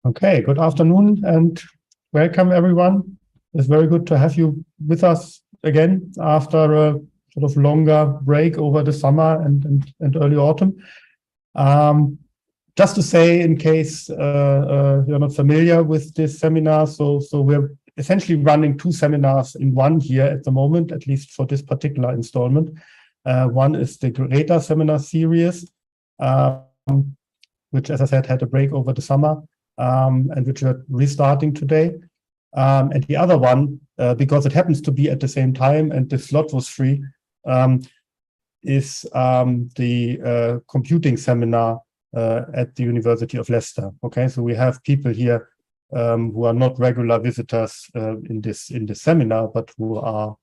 Okay, good afternoon and welcome everyone. It's very good to have you with us again after a sort of longer break over the summer and early autumn. Just to say, in case you're not familiar with this seminar, so we're essentially running two seminars in one here at the moment, at least for this particular installment. One is the GReTA seminar series, which, as I said, had a break over the summer. And which we're restarting today. And the other one, because it happens to be at the same time and the slot was free, is the computing seminar at the University of Leicester. Okay, so we have people here who are not regular visitors in this seminar, but who are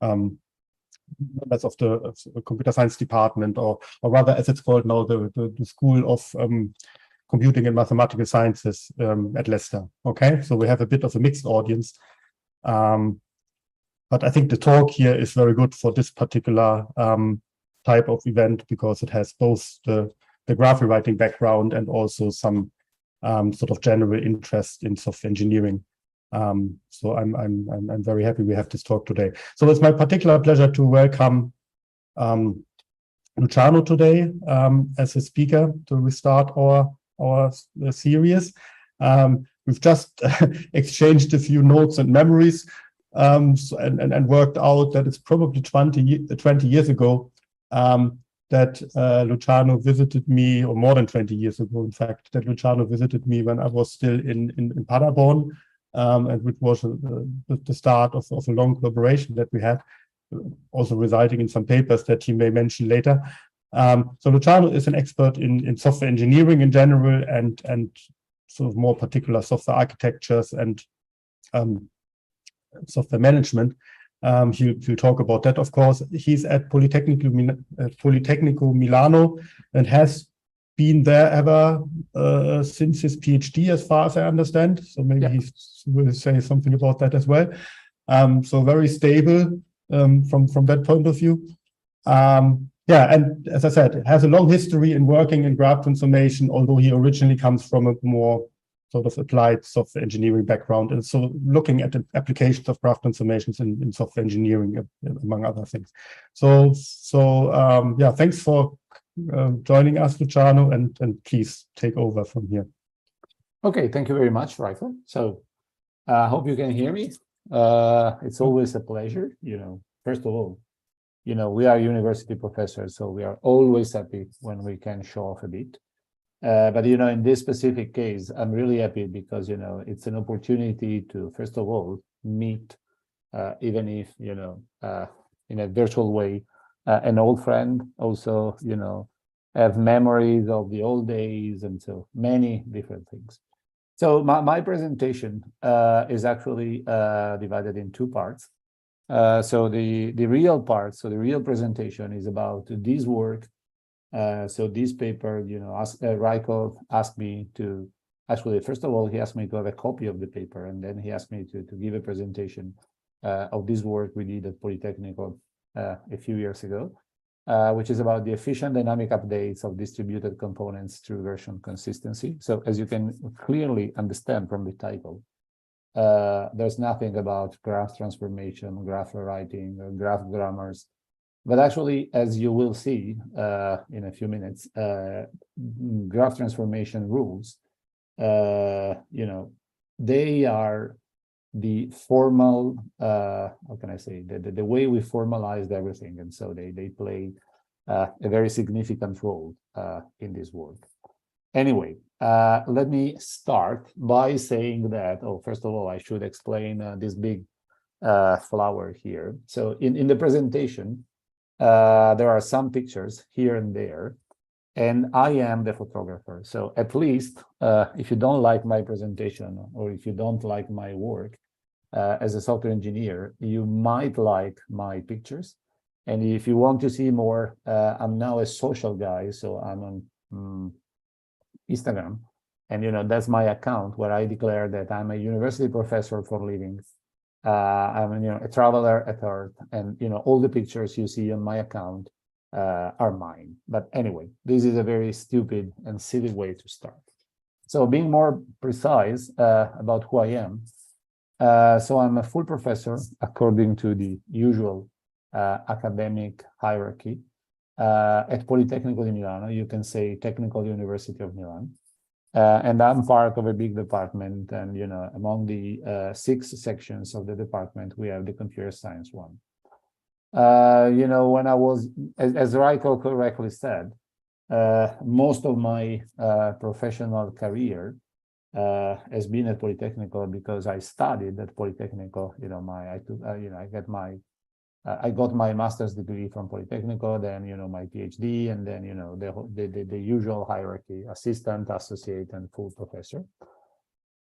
members of the computer science department, or rather, as it's called now, the School of Computing and Mathematical Sciences at Leicester. Okay, so we have a bit of a mixed audience, but I think the talk here is very good for this particular type of event because it has both the graph rewriting background and also some sort of general interest in software engineering. So I'm very happy we have this talk today. So it's my particular pleasure to welcome Luciano today as a speaker to restart our series. We've just exchanged a few notes and memories and worked out that it's probably 20 years ago that Luciano visited me, or more than 20 years ago, in fact, that Luciano visited me when I was still in Paderborn, and which was the start of a long collaboration that we had, also residing in some papers that he may mention later. So Luciano is an expert in software engineering in general and sort of more particular software architectures and software management. He'll talk about that, of course. He's at Politecnico Milano and has been there ever since his PhD, as far as I understand. So maybe he will say something about that as well. So very stable from that point of view. Yeah, and as I said, it has a long history in working in graph transformation, although he originally comes from a more sort of applied software engineering background. And so looking at the applications of graph transformations in software engineering, among other things. So yeah, thanks for joining us, Luciano, and please take over from here. Okay, thank you very much, Rifle. So I hope you can hear me. It's always a pleasure, first of all, we are university professors, so we are always happy when we can show off a bit. But, in this specific case, I'm really happy because, it's an opportunity to, first of all, meet, even if, in a virtual way, an old friend, also, have memories of the old days and so many different things. So my presentation is actually divided in two parts. So the real part, so the real presentation is about this work. So this paper, Raiko asked me to, actually, first of all, he asked me to have a copy of the paper, and then he asked me to give a presentation of this work we did at Politecnico a few years ago, which is about the efficient dynamic updates of distributed components through version consistency. So as you can clearly understand from the title, there's nothing about graph transformation, graph rewriting, or graph grammars. But actually, as you will see in a few minutes, graph transformation rules, they are the formal, how can I say, the way we formalized everything. And so they play a very significant role in this work. Anyway, let me start by saying that, first of all, I should explain this big flower here. So in the presentation, there are some pictures here and there, and I am the photographer. So at least if you don't like my presentation or if you don't like my work as a software engineer, you might like my pictures. And if you want to see more, I'm now a social guy, so I'm on Instagram, and that's my account where I declare that I'm a university professor for a living. I'm a traveler at heart, and all the pictures you see on my account are mine. But anyway, this is a very stupid and silly way to start. So being more precise about who I am, so I'm a full professor according to the usual academic hierarchy at Politecnico di Milano. You can say Technical University of Milan. And I'm part of a big department, and among the 6 sections of the department, we have the computer science one. When I was, as Raiko correctly said, most of my professional career has been at Politecnico because I studied at Politecnico. I got my master's degree from Politecnico, then my PhD, and then the usual hierarchy: assistant, associate, and full professor.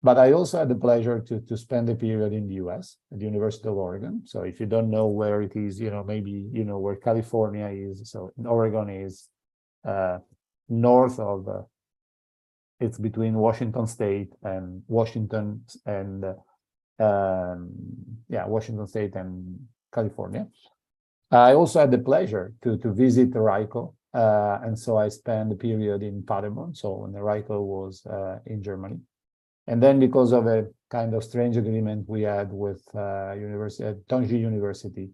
But I also had the pleasure to spend a period in the US at the University of Oregon. So if you don't know where it is, maybe where California is. So Oregon is north of. It's between Washington State and Washington State and California. I also had the pleasure to visit Raiko, and so I spent a period in Paderborn. So when Raiko was in Germany, and then because of a kind of strange agreement we had with Tongji University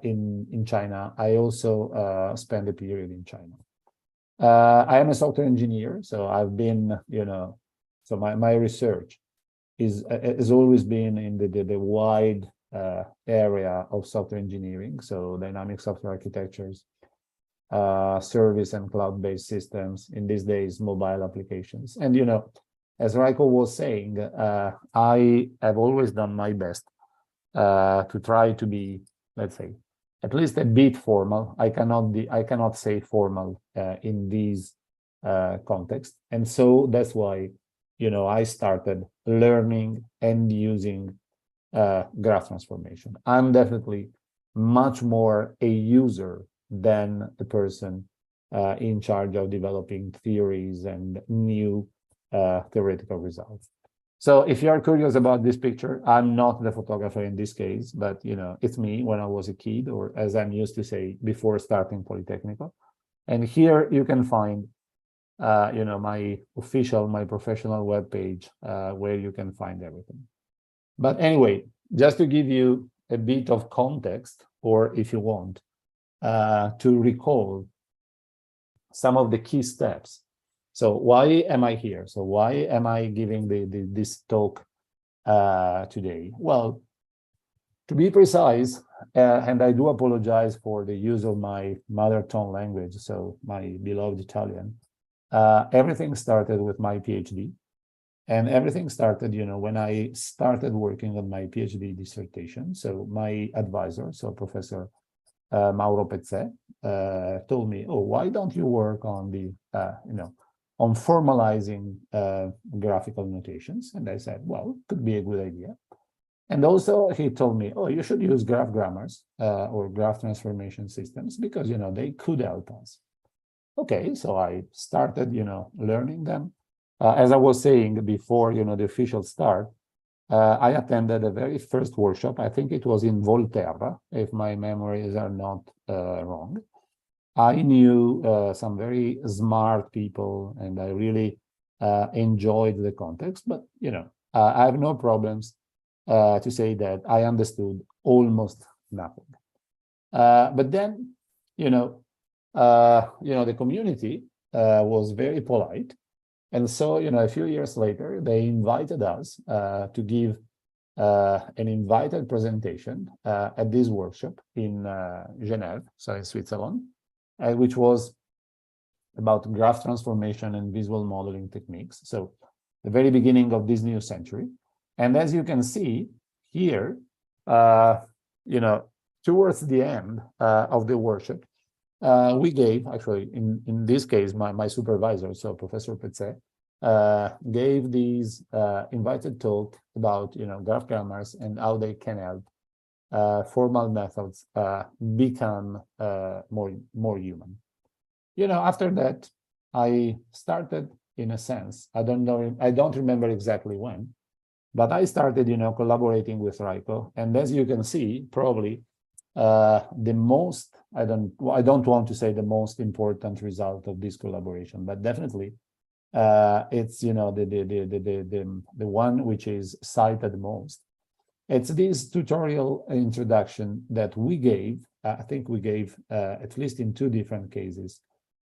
in China, I also spent a period in China. I am a software engineer, so I've been, so my research has always been in the wide area of software engineering, so dynamic software architectures, service and cloud-based systems, in these days, mobile applications. And, as Raiko was saying, I have always done my best to try to be, let's say, at least a bit formal. I cannot say formal in these contexts. And so that's why, I started learning and using graph transformation. I'm definitely much more a user than the person in charge of developing theories and new theoretical results. So if you are curious about this picture, I'm not the photographer in this case, but it's me when I was a kid, or as I'm used to say, before starting Politecnico. And here you can find my professional webpage where you can find everything. But anyway, just to give you a bit of context, or if you want, to recall some of the key steps. So why am I here? So why am I giving this talk today? Well, to be precise, and I do apologize for the use of my mother tongue language, so my beloved Italian, everything started with my PhD. And everything started, when I started working on my PhD dissertation. So my advisor, so Professor Mauro Pezzè, told me, "Oh, why don't you work on the, on formalizing graphical notations?" And I said, "Well, could be a good idea." And also he told me, "Oh, you should use graph grammars or graph transformation systems because, they could help us." Okay, so I started, learning them. As I was saying before, the official start, I attended the very first workshop. I think it was in Volterra, if my memories are not wrong. I knew some very smart people, and I really enjoyed the context. But, I have no problems to say that I understood almost nothing. But then, the community was very polite. And so, a few years later, they invited us to give an invited presentation at this workshop in Geneva, so in Switzerland, which was about graph transformation and visual modeling techniques. So the very beginning of this new century. And as you can see here, towards the end of the workshop, we gave, actually, in this case, my supervisor, so Professor Pezzè, gave these invited talk about, graph grammars and how they can help formal methods become more human. After that, I started, in a sense, I don't remember exactly when, but I started, collaborating with Raiko. And as you can see, probably the most, I don't want to say the most important result of this collaboration, but definitely it's the one which is cited most. It's this tutorial introduction that we gave. I think we gave at least in 2 different cases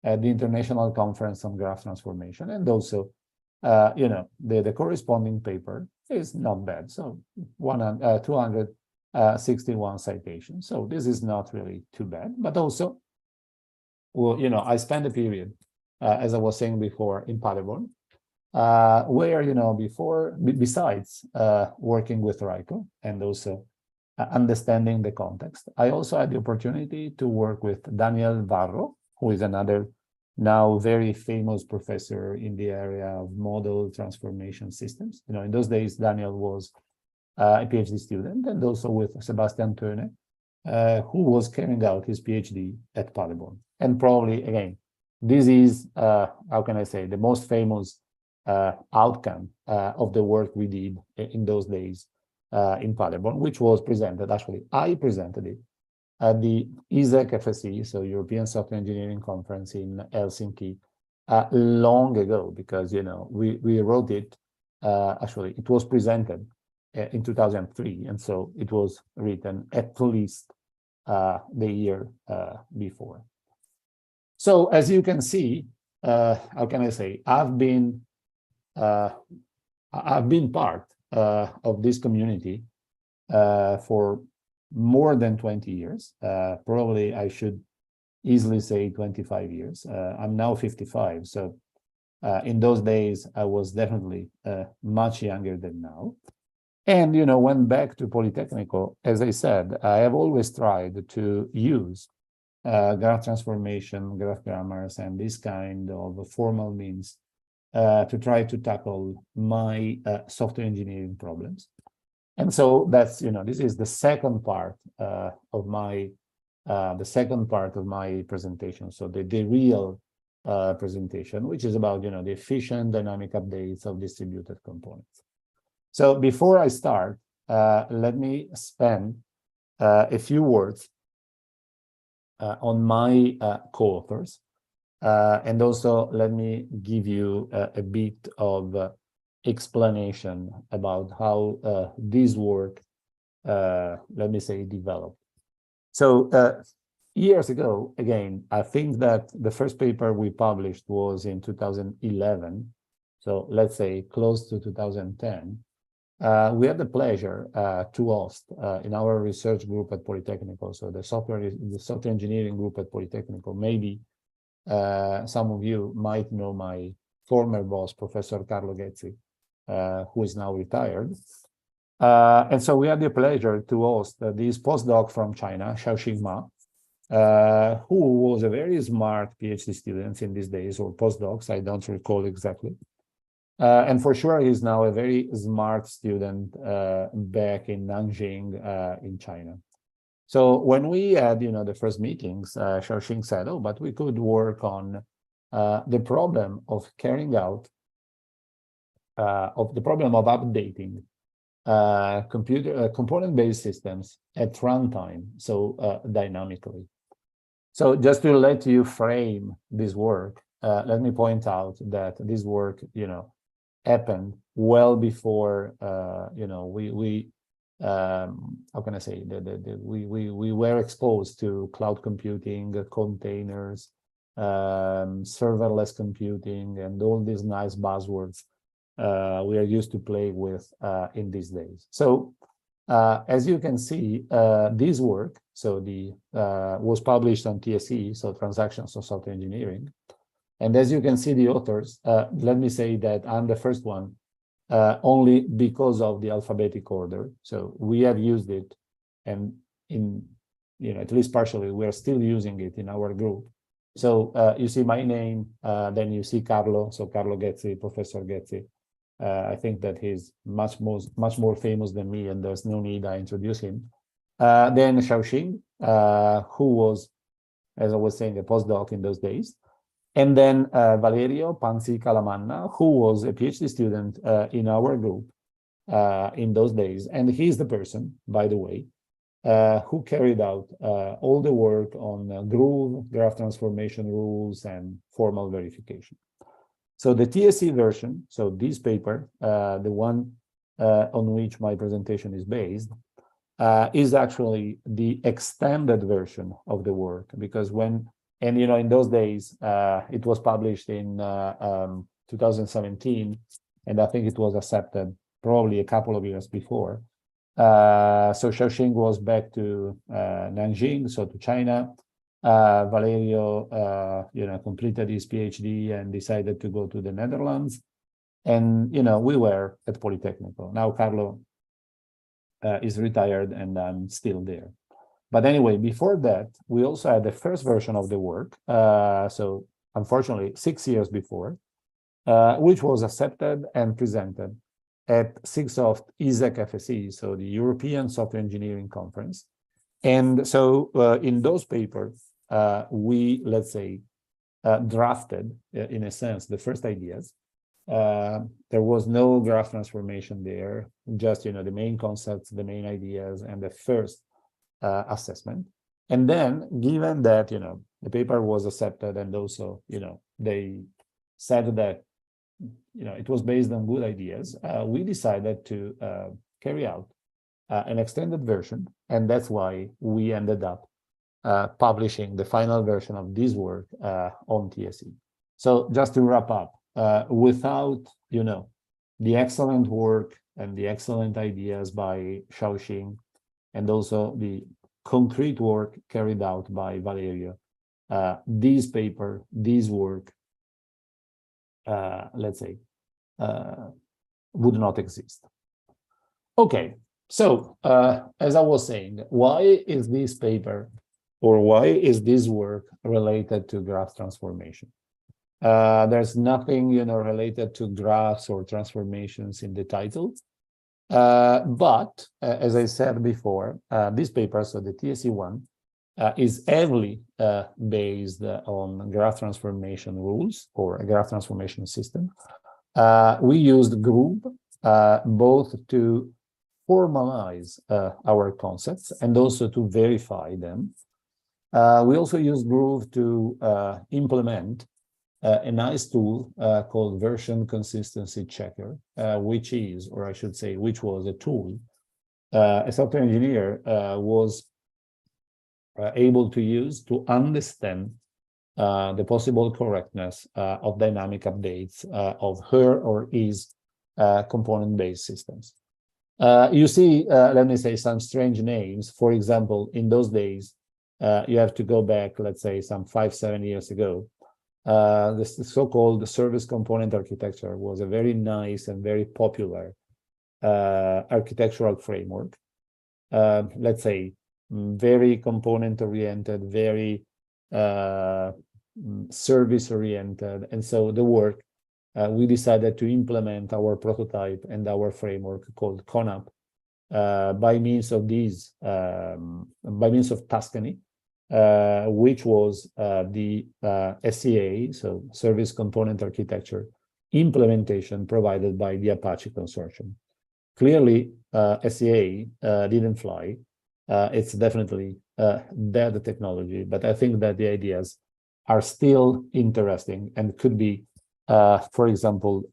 at the International Conference on Graph Transformation, and also the corresponding paper is not bad. So 261 citations. So this is not really too bad. But also, well, I spent a period, as I was saying before, in Paderborn, where besides working with Raiko and also understanding the context, I also had the opportunity to work with Daniel Varro, who is another now very famous professor in the area of model transformation systems. In those days, Daniel was a PhD student, and also with Sebastian Töne, who was carrying out his PhD at Paderborn. And probably, again, this is, how can I say, the most famous outcome of the work we did in those days in Paderborn, which was presented, actually, I presented it at the ESEC FSE, so European Software Engineering Conference in Helsinki, long ago, because, we wrote it, actually, it was presented in 2003, and so it was written at least the year before. So as you can see, how can I say, I've been part of this community for more than 20 years. Probably I should easily say 25 years. I'm now 55, so in those days I was definitely much younger than now. And went back to Politecnico. As I said, I have always tried to use graph transformation, graph grammars, and this kind of formal means to try to tackle my software engineering problems. And so that's, this is the second part of my presentation. So the real presentation, which is about, the efficient dynamic updates of distributed components. So before I start, let me spend a few words on my co-authors, and also let me give you a bit of explanation about how this work, let me say, developed. So years ago, again, I think that the first paper we published was in 2011. So let's say close to 2010. We had the pleasure to host in our research group at Politecnico, so the software engineering group at Politecnico. Maybe some of you might know my former boss, Professor Carlo Ghezzi, who is now retired. And so we had the pleasure to host this postdoc from China, Xiaoxing Ma, who was a very smart PhD student in these days, or postdocs, I don't recall exactly. And for sure, he's now a very smart student back in Nanjing in China. So when we had, the first meetings, Xiaoxing said, oh, but we could work on the problem of carrying out, of the problem of updating component-based systems at runtime, so dynamically. So just to let you frame this work, let me point out that this work, happened well before we how can I say, we were exposed to cloud computing, containers, serverless computing, and all these nice buzzwords we are used to play with in these days. So as you can see, this work, so was published on TSE, so Transactions of Software Engineering. And as you can see, the authors, let me say that I'm the first one only because of the alphabetic order. So we have used it, and at least partially, we are still using it in our group. So you see my name, then you see Carlo, so Carlo Ghezzi, Professor Ghezzi. I think that he's much more famous than me, and there's no need I introduce him. Then Xiaoxing, who was, as I was saying, a postdoc in those days. And then Valerio Panzi Calamanna, who was a PhD student in our group in those days. And he's the person, by the way, who carried out all the work on Groove, graph transformation rules, and formal verification. So the TSE version, so this paper, the one on which my presentation is based, is actually the extended version of the work, because and in those days, it was published in 2017, and I think it was accepted probably a couple of years before. So Xiaoxing was back to Nanjing, so to China. Valerio, completed his PhD and decided to go to the Netherlands. And, we were at Politecnico. Now Carlo is retired and I'm still there. But anyway, before that, we also had the first version of the work. So unfortunately, 6 years before, which was accepted and presented at SIGSOFT ISEC FSE, so the European Software Engineering Conference. And so in those papers, we, let's say, drafted, in a sense, the first ideas. There was no graph transformation there, just, the main concepts, the main ideas, and the first assessment. And then, given that, the paper was accepted and also, they said that, it was based on good ideas, we decided to carry out an extended version, and that's why we ended up publishing the final version of this work on TSE. So just to wrap up, without, the excellent work and the excellent ideas by Xiaoxing, and also the concrete work carried out by Valerio, this paper, this work, let's say, would not exist. Okay, so as I was saying, why is this paper, or why is this work related to graph transformation? There's nothing, related to graphs or transformations in the title. But as I said before, this paper, so the TSE one, is heavily based on graph transformation rules or a graph transformation system. We used Groove both to formalize our concepts and also to verify them. We also used Groove to implement a nice tool called version consistency checker, which is, or I should say, which was a tool a software engineer was able to use to understand the possible correctness of dynamic updates of her or his component-based systems. You see, let me say, some strange names. For example, in those days, you have to go back, let's say, some 5-7 years ago. This so-called service component architecture was a very nice and very popular architectural framework. Let's say, very component-oriented, very service-oriented. And so the work, we decided to implement our prototype and our framework called CONUP by means of these, by means of Tuscany, which was the SCA, so Service Component Architecture, implementation provided by the Apache Consortium. Clearly, SCA didn't fly. It's definitely dead technology, but I think that the ideas are still interesting and could be, for example,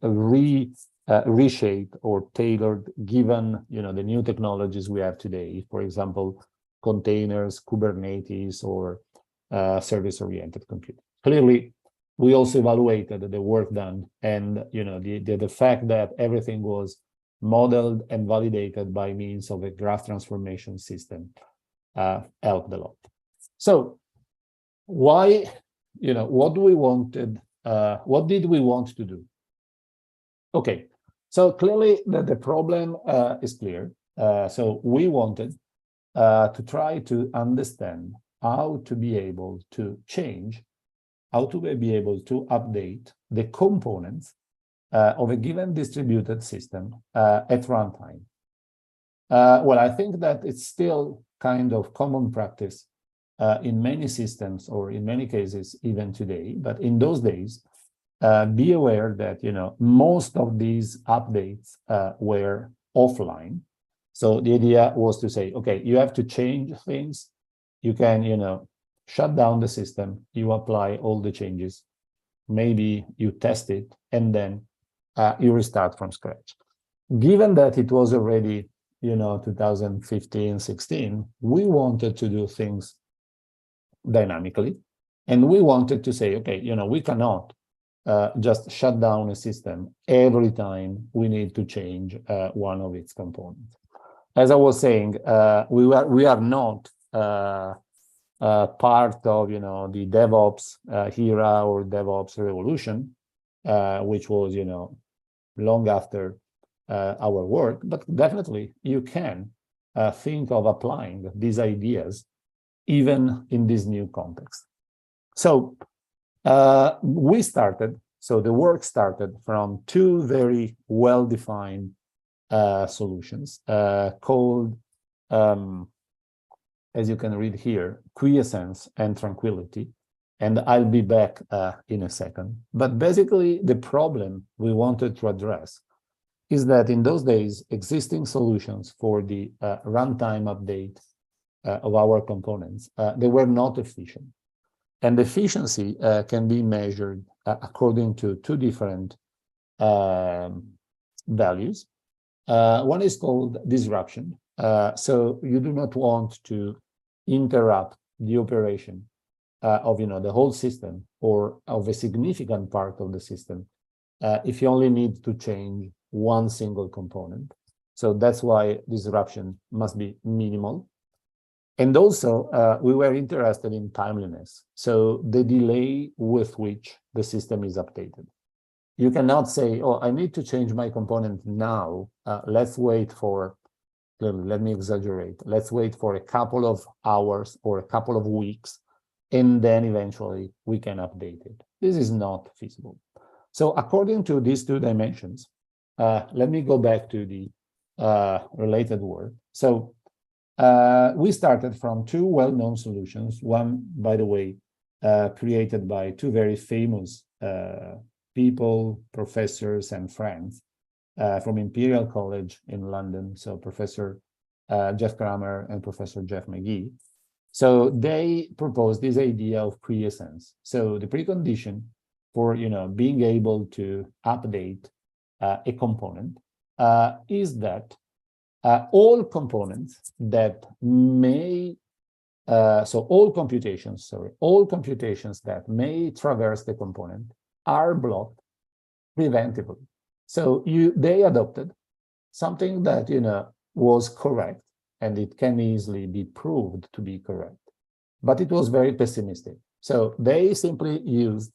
reshaped or tailored given the new technologies we have today. For example, containers, Kubernetes, or service-oriented computing. Clearly, we also evaluated the work done, and the fact that everything was modeled and validated by means of a graph transformation system helped a lot. So, why? What do we wanted? What did we want to do? Okay, so clearly the problem is clear. So we wanted to try to understand how to be able to change, how to be able to update the components of a given distributed system at runtime. Well, I think that it's still kind of common practice in many systems, or in many cases even today, but in those days, be aware that most of these updates were offline. So the idea was to say, okay, you have to change things. You can, shut down the system. You apply all the changes, maybe you test it, and then you restart from scratch. Given that it was already, 2015, 16, we wanted to do things dynamically, and we wanted to say, okay, we cannot just shut down a system every time we need to change one of its components. As I was saying, we are not part of the DevOps era or DevOps revolution, which was long after our work, but definitely you can think of applying these ideas even in this new context. So the work started from two very well-defined solutions called, as you can read here, quiescence and tranquility. And I'll be back in a second. But basically, the problem we wanted to address is that in those days, existing solutions for the runtime update of our components, they were not efficient. And efficiency can be measured according to two different values. One is called disruption. So you do not want to interrupt the operation of the whole system or of a significant part of the system if you only need to change one single component. So that's why disruption must be minimal. And also, we were interested in timeliness, so the delay with which the system is updated. You cannot say, oh, I need to change my component now. Let's wait for, let me exaggerate, let's wait for a couple of hours or a couple of weeks, and then eventually we can update it. This is not feasible. So according to these two dimensions, let me go back to the related work. So we started from two well-known solutions. One, by the way, created by two very famous people, professors and friends from Imperial College in London. So Professor Jeff Kramer and Professor Jeff McGee. So they proposed this idea of quiescence. So the precondition for being able to update a component is that all components that may, all computations that may traverse the component are blocked preventively. So they adopted something that was correct, and it can easily be proved to be correct, but it was very pessimistic. So they simply used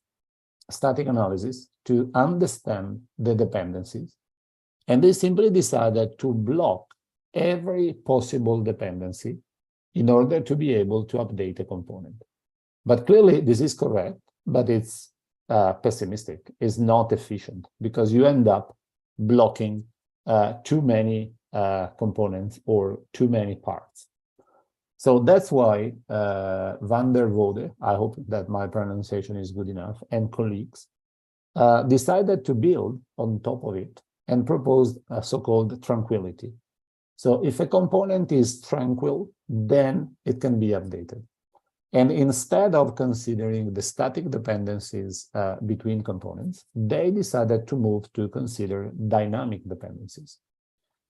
static analysis to understand the dependencies, and they simply decided to block every possible dependency in order to be able to update a component. But clearly this is correct, but it's pessimistic, it's not efficient, because you end up blocking too many components or too many parts. So that's why Van der Vode, I hope that my pronunciation is good enough, and colleagues decided to build on top of it and proposed a so-called tranquility. So if a component is tranquil, then it can be updated. And instead of considering the static dependencies between components, they decided to move to consider dynamic dependencies.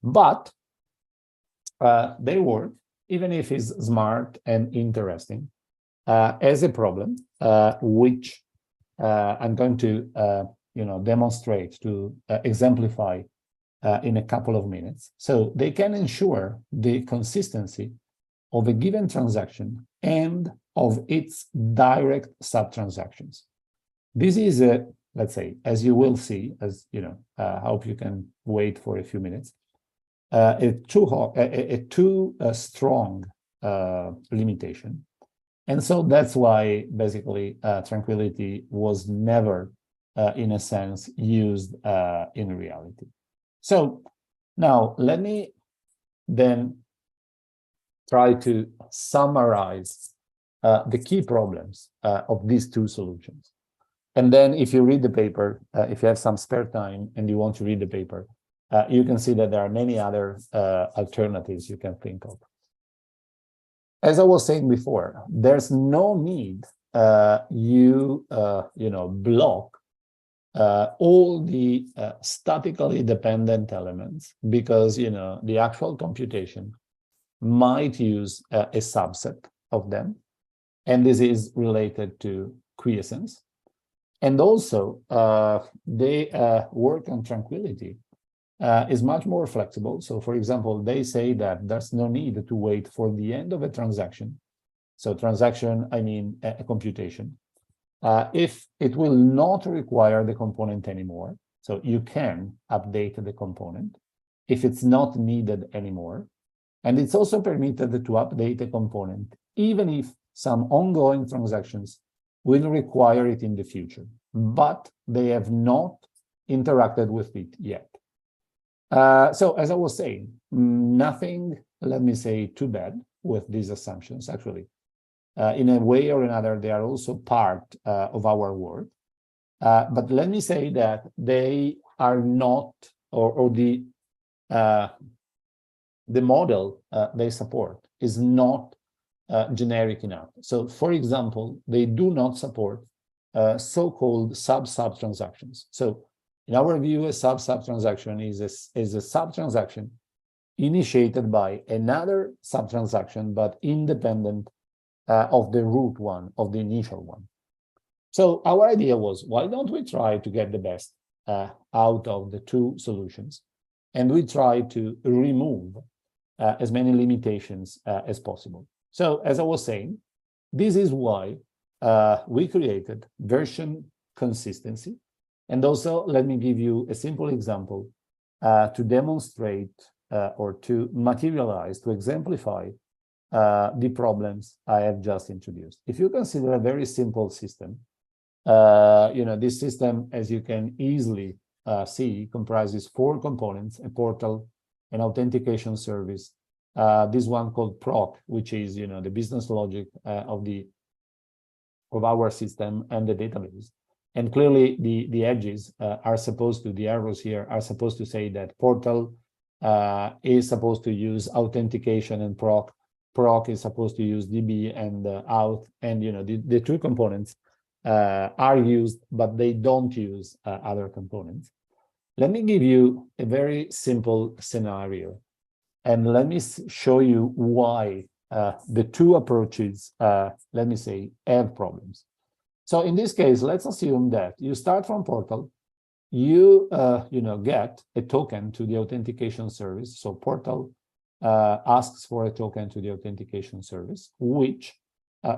But they work, even if it's smart and interesting, as a problem, which I'm going to demonstrate, to exemplify in a couple of minutes. So they can ensure the consistency of a given transaction and of its direct subtransactions. This is let's say, as you will see, I hope you can wait for a few minutes, a too strong limitation. And so that's why basically tranquility was never, in a sense, used in reality. So now let me then try to summarize the key problems of these two solutions. And then if you read the paper, if you have some spare time and you want to read the paper, you can see that there are many other alternatives you can think of. As I was saying before, there's no need you block all the statically dependent elements, because the actual computation might use a subset of them, and this is related to quiescence. And also, they work on tranquility is much more flexible. So, for example, they say that there's no need to wait for the end of a transaction. So transaction, I mean a computation. If it will not require the component anymore, so you can update the component if it's not needed anymore. And it's also permitted to update a component, even if some ongoing transactions will require it in the future, but they have not interacted with it yet. So as I was saying, nothing, let me say, too bad with these assumptions, actually. In a way or another, they are also part of our work. But let me say that they are not, or the model they support is not generic enough. So, for example, they do not support so-called sub-sub transactions. So, in our view, a sub-sub transaction is a sub-transaction initiated by another sub-transaction, but independent of the root one, of the initial one. So our idea was, why don't we try to get the best out of the two solutions? And we try to remove as many limitations as possible. So as I was saying, this is why we created version consistency. And also, let me give you a simple example to demonstrate or to materialize, to exemplify the problems I have just introduced. If you consider a very simple system, this system, as you can easily see, comprises 4 components: a portal, an authentication service, this one called proc, which is the business logic of our system, and the database. And clearly, the edges are supposed to, the arrows here are supposed to say that portal is supposed to use authentication, and proc is supposed to use DB and auth, and the 2 components are used, but they don't use other components. Let me give you a very simple scenario, and let me show you why the 2 approaches, let me say, have problems. So in this case, let's assume that you start from portal, you get a token to the authentication service. So portal asks for a token to the authentication service, which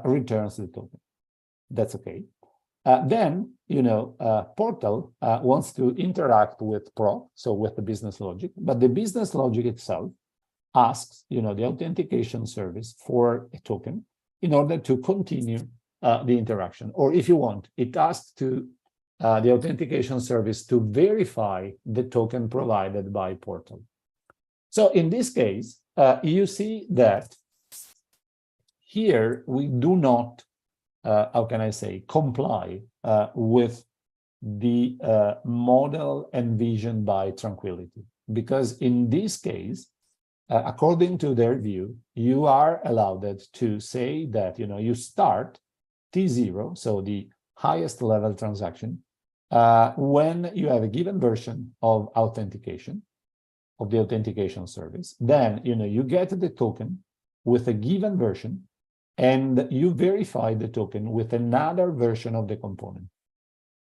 returns the token. That's okay. Then, portal wants to interact with proc, so with the business logic, but the business logic itself asks, the authentication service for a token in order to continue the interaction. Or if you want, it asks to the authentication service to verify the token provided by portal. So in this case, you see that here we do not, how can I say, comply with the model envisioned by Tranquility. Because in this case, according to their view, you are allowed to say that, you start T0, so the highest level transaction, when you have a given version of authentication, of the authentication service. Then, you get the token with a given version, and you verify the token with another version of the component.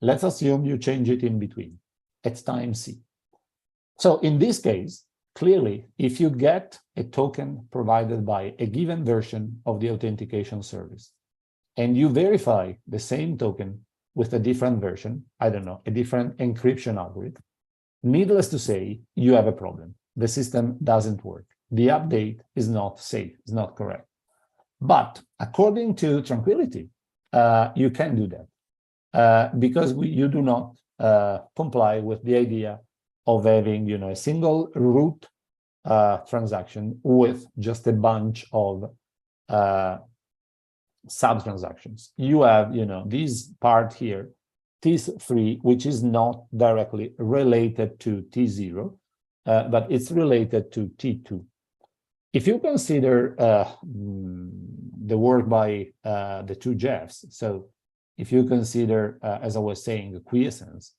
Let's assume you change it in between at time C. So in this case, clearly, if you get a token provided by a given version of the authentication service, and you verify the same token with a different version, I don't know, a different encryption algorithm, needless to say, you have a problem. The system doesn't work. The update is not safe, is not correct. But according to Tranquility, you can do that because you do not comply with the idea of having, a single root transaction with just a bunch of sub-transactions. You have, this part here, T3, which is not directly related to T0, but it's related to T2. If you consider the work by the 2 Jeffs, so if you consider, as I was saying, quiescence,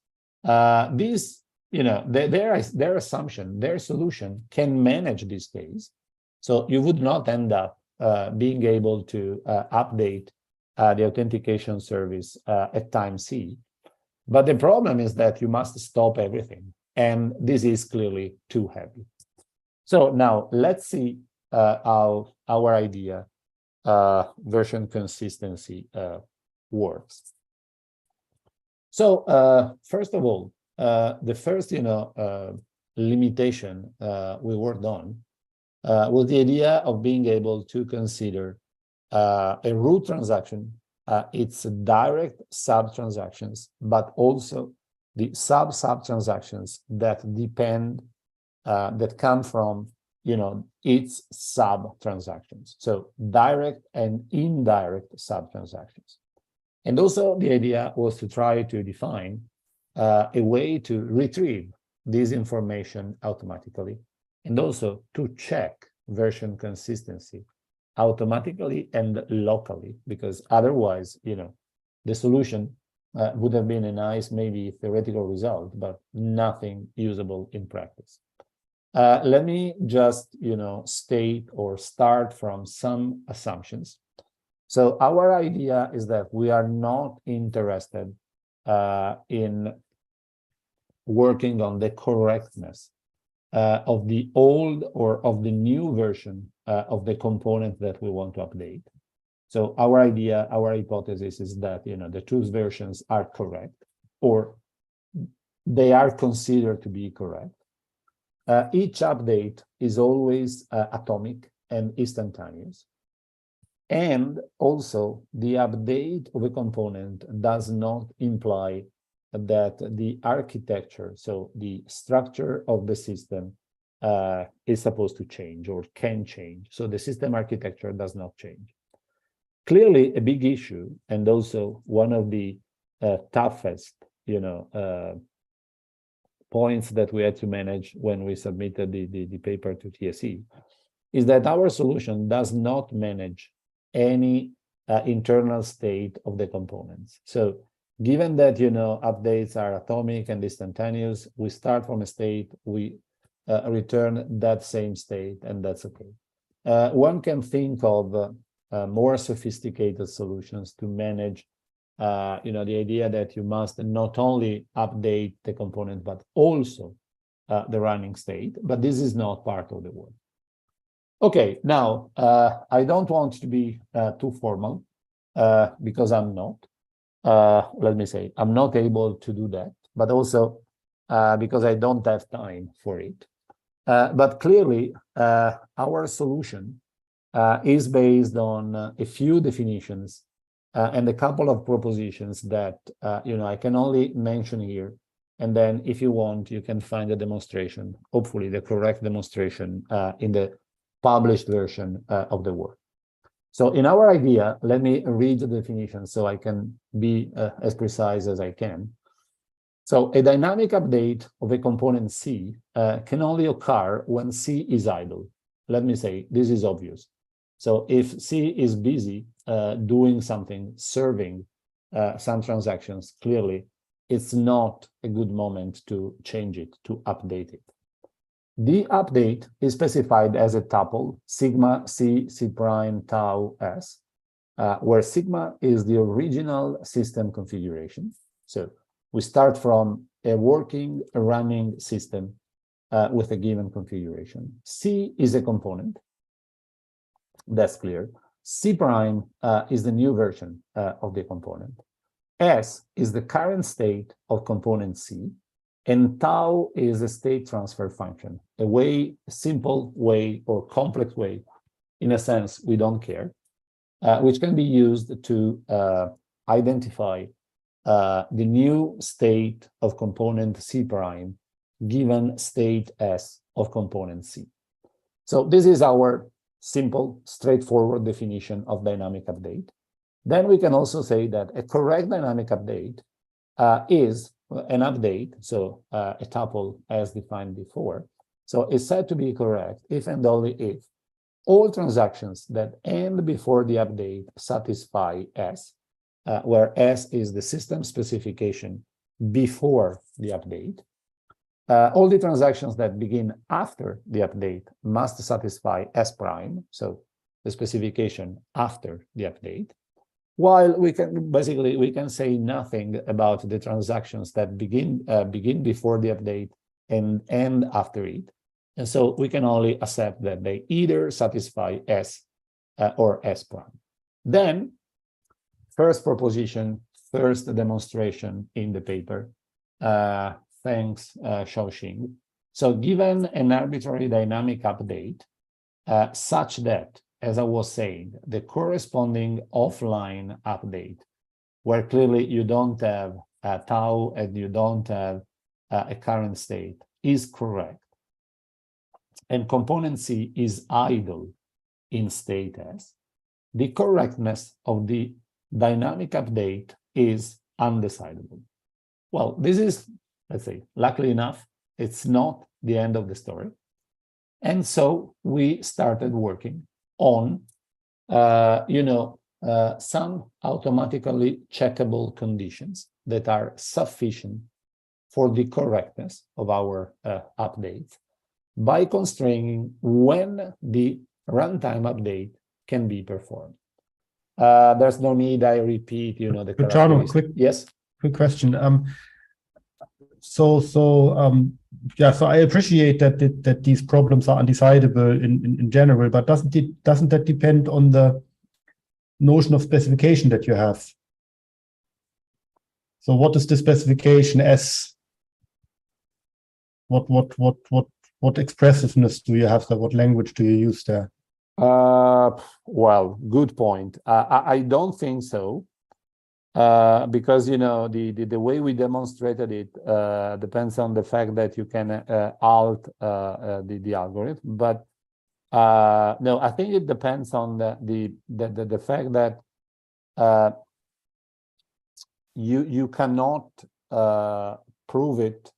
This, their assumption, their solution can manage this case. So you would not end up being able to update the authentication service at time C. But the problem is that you must stop everything. And this is clearly too heavy. So now let's see how our idea version consistency works. So first of all, the first limitation we worked on was the idea of being able to consider a root transaction, its direct sub-transactions, but also the sub-transactions that depend, that come from, its sub-transactions. So direct and indirect sub-transactions. And also the idea was to try to define a way to retrieve this information automatically, and also to check version consistency automatically and locally, because otherwise, the solution would have been a nice, maybe theoretical result, but nothing usable in practice. Let me just, state or start from some assumptions. So our idea is that we are not interested in working on the correctness of the old or of the new version of the component that we want to update. So our idea, our hypothesis is that, the two versions are correct, or they are considered to be correct. Each update is always atomic and instantaneous. And also, the update of a component does not imply that the architecture, so the structure of the system, is supposed to change or can change. So the system architecture does not change. Clearly, a big issue, and also one of the toughest, points that we had to manage when we submitted the paper to TSE, is that our solution does not manage any internal state of the components. So given that, updates are atomic and instantaneous, we start from a state, we return that same state, and that's okay. One can think of more sophisticated solutions to manage, the idea that you must not only update the component, but also the running state, but this is not part of the work. Okay, now, I don't want to be too formal because I'm not. Let me say, I'm not able to do that, but also because I don't have time for it. But clearly, our solution is based on a few definitions and a couple of propositions that, I can only mention here. And then if you want, you can find a demonstration, hopefully the correct demonstration in the published version of the work. So in our idea, let me read the definition so I can be as precise as I can. So a dynamic update of a component C can only occur when C is idle. Let me say, this is obvious. So if C is busy doing something, serving some transactions, clearly it's not a good moment to change it, to update it. The update is specified as a tuple, sigma C, C prime, tau S, where sigma is the original system configuration. So we start from a working, running system with a given configuration. C is a component. That's clear. C prime is the new version of the component. S is the current state of component C. And tau is a state transfer function, a simple way or complex way, in a sense, we don't care, which can be used to identify the new state of component C prime given state S of component C. So this is our simple, straightforward definition of dynamic update. Then we can also say that a correct dynamic update is an update, so a tuple as defined before. So it's said to be correct if and only if all transactions that end before the update satisfy S, where S is the system specification before the update. All the transactions that begin after the update must satisfy S prime, so the specification after the update, while we can say nothing about the transactions that begin before the update and end after it. And so we can only accept that they either satisfy S or S prime. Then, first proposition, first demonstration in the paper. Thanks, Xiaoxing. So given an arbitrary dynamic update, such that, as I was saying, the corresponding offline update, where clearly you don't have a tau and you don't have a current state, is correct, and component C is idle in state S, the correctness of the dynamic update is undecidable. Well, this is, let's say, luckily enough, it's not the end of the story. And so we started working on, some automatically checkable conditions that are sufficient for the correctness of our updates by constraining when the runtime update can be performed. There's no need I repeat, the Luciano, yes. Quick question. So I appreciate that these problems are undecidable in general, but doesn't that depend on the notion of specification that you have? So what is the specification S? What expressiveness do you have there? What language do you use there? Well, good point. I don't think so. Because the way we demonstrated it depends on the fact that you can alt the algorithm, but no, I think it depends on the fact that you cannot prove it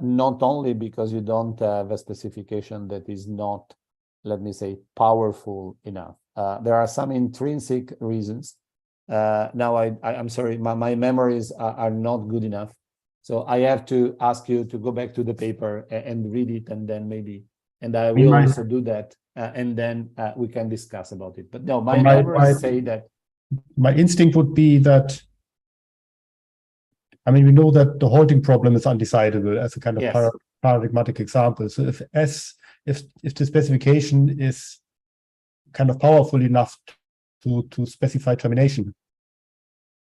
not only because you don't have a specification that is not, let me say, powerful enough. There are some intrinsic reasons. Now I'm sorry, my memories are not good enough, so I have to ask you to go back to the paper and read it, and then and I will also do that, and then we can discuss about it. But no, my memories say that. My instinct would be that, we know that the halting problem is undecidable as a kind of yes. paradigmatic example. So if the specification is kind of powerful enough to specify termination,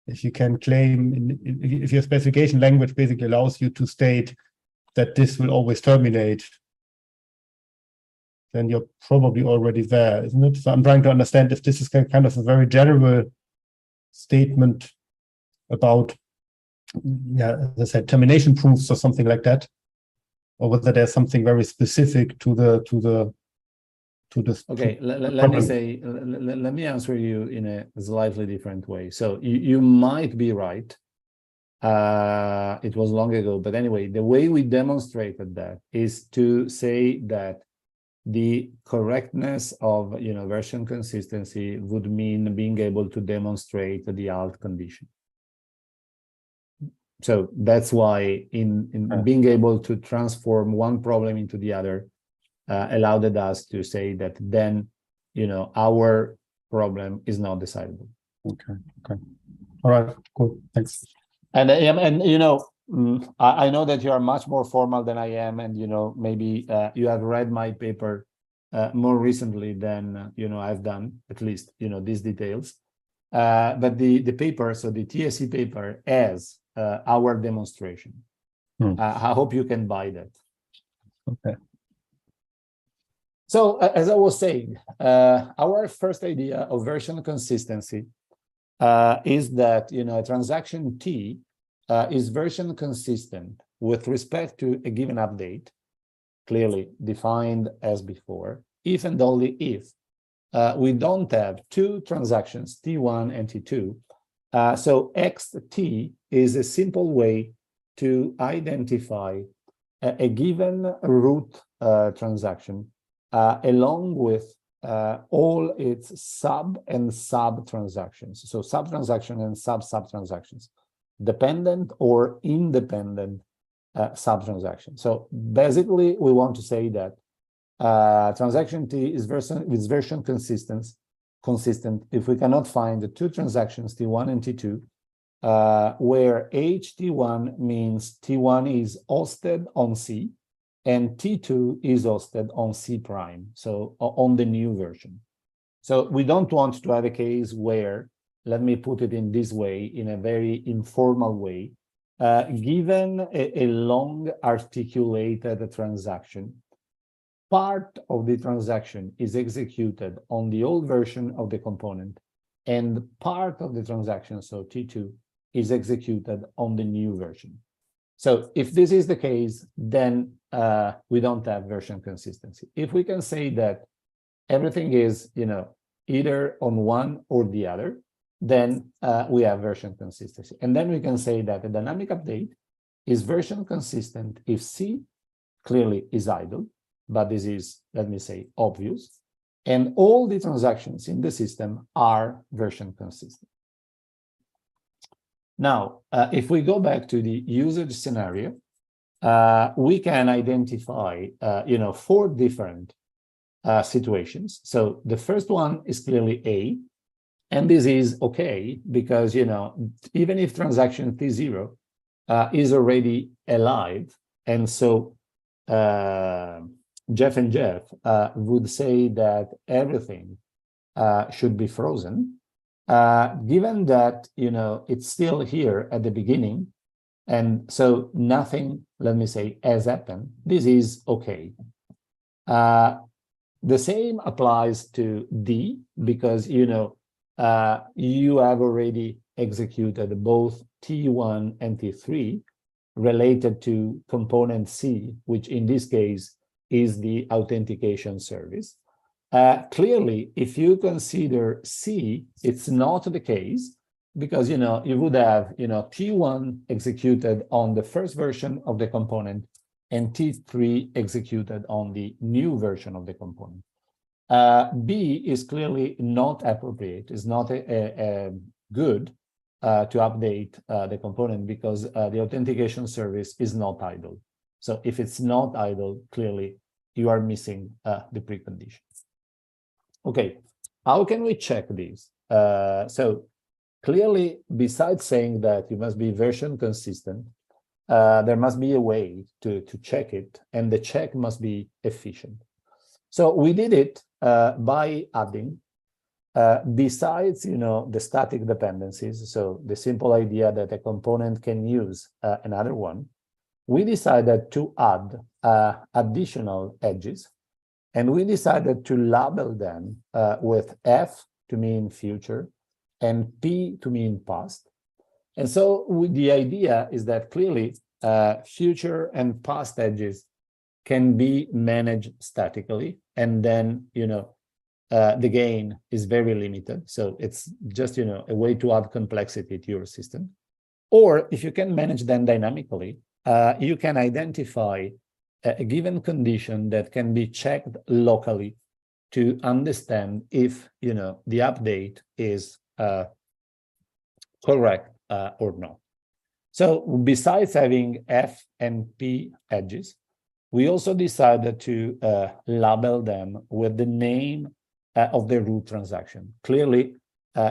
if you can claim, if your specification language basically allows you to state that this will always terminate, then you're probably already there, isn't it? So I'm trying to understand if this is kind of a very general statement about, as I said, termination proofs or something like that, or whether there's something very specific to the Okay, let me answer you in a slightly different way. So you might be right. It was long ago, but anyway, the way we demonstrated that is to say that the correctness of version consistency would mean being able to demonstrate the alt condition. So that's why in being able to transform one problem into the other allowed us to say that then, our problem is not decidable. Okay. All right, cool, thanks. And I know that you are much more formal than I am, and maybe you have read my paper more recently than I've done, at least these details. But the paper, so the TSE paper, has our demonstration. I hope you can buy that. Okay. So as I was saying, our first idea of version consistency is that a transaction T is version consistent with respect to a given update, clearly defined as before, if and only if we don't have two transactions, T1 and T2. So XT is a simple way to identify a given root transaction along with all its sub and sub transactions. So sub transaction and sub transactions. dependent or independent sub-transaction. So basically, we want to say that transaction T is version consistent if we cannot find the two transactions T1 and T2, where HT1 means T1 is hosted on C and T2 is hosted on C prime, so on the new version. So we don't want to have a case where, let me put it in this way, in a very informal way, given a long articulated transaction, part of the transaction is executed on the old version of the component, and part of the transaction, so T2, is executed on the new version. So if this is the case, then we don't have version consistency. If we can say that everything is, either on one or the other, then we have version consistency. And then we can say that a dynamic update is version consistent if C clearly is idle, but this is, let me say, obvious, and all the transactions in the system are version consistent. Now, if we go back to the usage scenario, we can identify, 4 different situations. So the first one is clearly A, and this is okay because, even if transaction T0 is already alive, and so Jeff and Jeff would say that everything should be frozen, given that, it's still here at the beginning, and so nothing, let me say, has happened, this is okay. The same applies to D, because, you have already executed both T1 and T3 related to component C, which in this case is the authentication service. Clearly, if you consider C, it's not the case, because, you would have, T1 executed on the first version of the component and T3 executed on the new version of the component. B is clearly not appropriate, is not good to update the component, because the authentication service is not idle. So if it's not idle, clearly you are missing the precondition. Okay, how can we check these? So clearly, besides saying that you must be version consistent, there must be a way to check it, and the check must be efficient. So we did it by adding, besides, the static dependencies, so the simple idea that a component can use another one, we decided to add additional edges, and we decided to label them with F to mean future and P to mean past. And so the idea is that clearly future and past edges can be managed statically, and then, the gain is very limited. So it's just, a way to add complexity to your system. Or if you can manage them dynamically, you can identify a given condition that can be checked locally to understand if, the update is correct or not. So besides having F and P edges, we also decided to label them with the name of the root transaction. Clearly,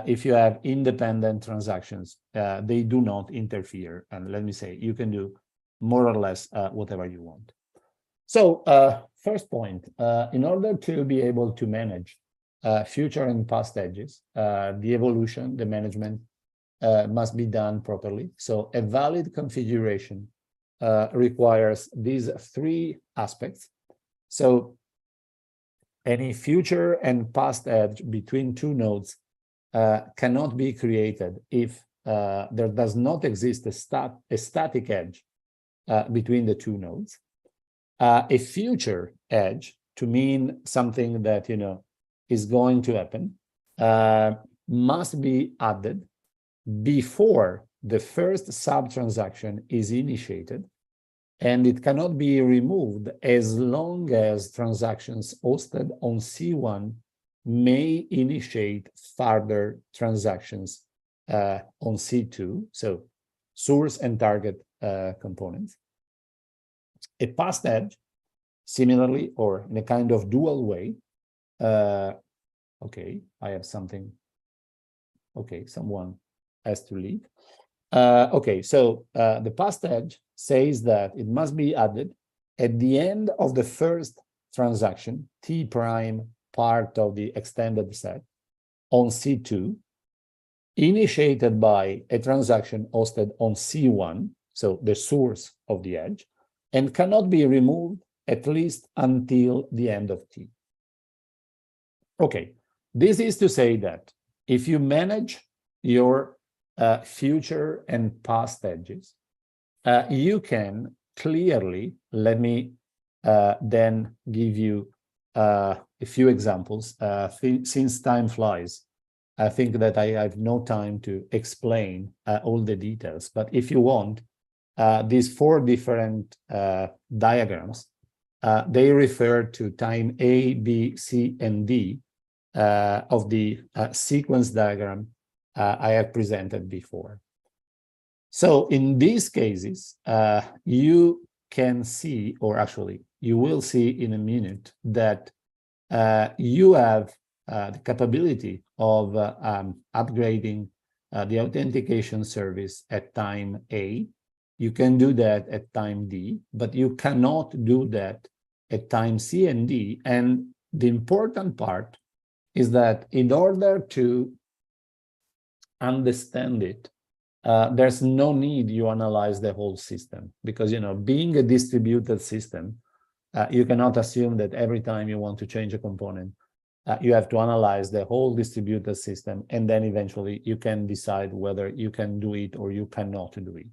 if you have independent transactions, they do not interfere. And let me say, you can do more or less whatever you want. So first point, in order to be able to manage future and past edges, the evolution, the management must be done properly. So a valid configuration requires these 3 aspects. So any future and past edge between 2 nodes cannot be created if there does not exist a static edge between the 2 nodes. A future edge, to mean something that, is going to happen, must be added before the first sub-transaction is initiated, and it cannot be removed as long as transactions hosted on C1 may initiate further transactions on C2. So source and target components. A passed edge, similarly, or in a kind of dual way. Okay, I have something. Okay, someone has to leave. Okay, so the passed edge says that it must be added at the end of the first transaction, T prime part of the extended set, on C2, initiated by a transaction hosted on C1, so the source of the edge, and cannot be removed at least until the end of T. Okay, this is to say that if you manage your future and past edges, you can clearly, let me then give you a few examples. Since time flies, I think that I have no time to explain all the details, but if you want, these 4 different diagrams, they refer to time A, B, C, and D of the sequence diagram I have presented before. So in these cases, you can see, or actually you will see in a minute, that you have the capability of upgrading the authentication service at time A. You can do that at time D, but you cannot do that at time C and D. And the important part is that in order to understand it, there's no need you analyze the whole system, because, being a distributed system, you cannot assume that every time you want to change a component, you have to analyze the whole distributed system, and then eventually you can decide whether you can do it or you cannot do it.